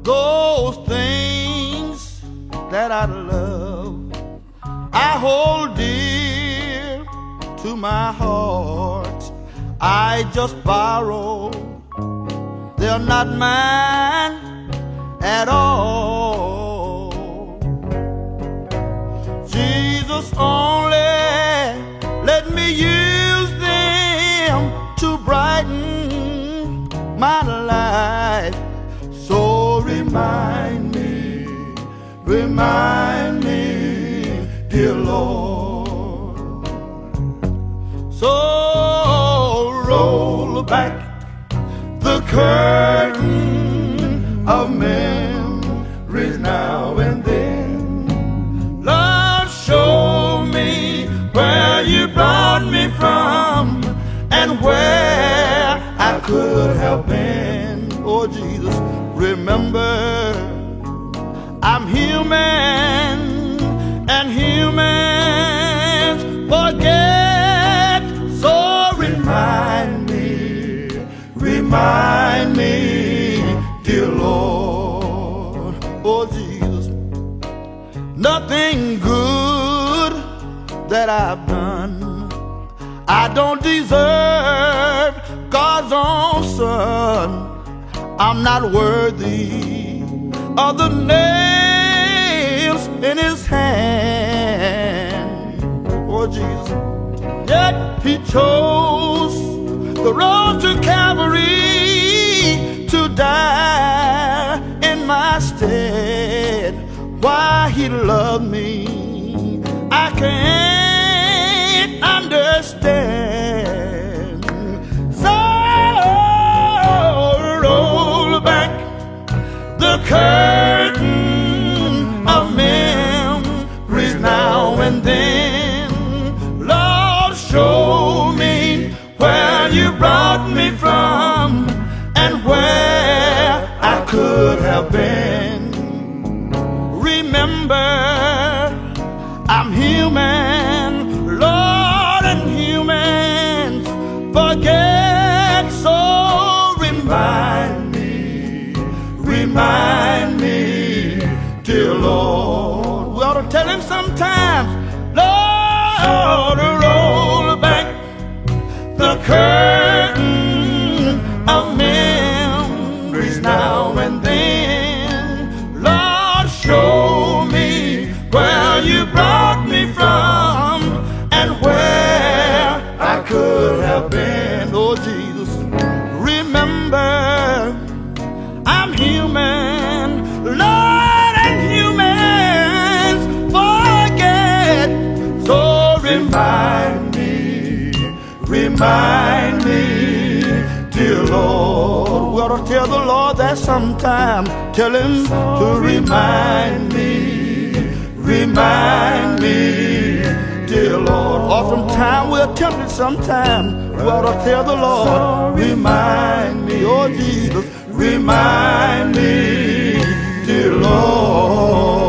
those things that I love, I hold dear to my heart. I just borrow, they're not mine at all. Jesus only let me use them to brighten my life. So remind me, dear Lord. So roll back the curtain of memories now and then. Lord, show me where you brought me from and where I could have been. Oh Jesus, remember I'm human and humans forget. So remind me, dear Lord. Oh Jesus, nothing good that I've done, I don't deserve God's own son. I'm not worthy of the nails in his hand. Oh Jesus, yet he chose the road to Calvary to die in my stead. Why he loved me, I can't understand. So roll back the curtain of memories now and then. Lord, show me where you brought me from and where I could have been. Remember, I'm human, Lord, and humans forget. So remind me, dear Lord. We ought to tell him sometimes, Lord, roll back the curtain of memories now and then. Lord, show me where you brought me from and where I could have been. Oh Jesus, remember I'm human, Lord, and humans forget. So remind me, dear Lord. We ought to tell the Lord that sometime. Tell him to remind me, dear Lord. Oftentimes we're tempted sometime. We ought to tell the Lord, remind me, oh Jesus, remind me, dear Lord.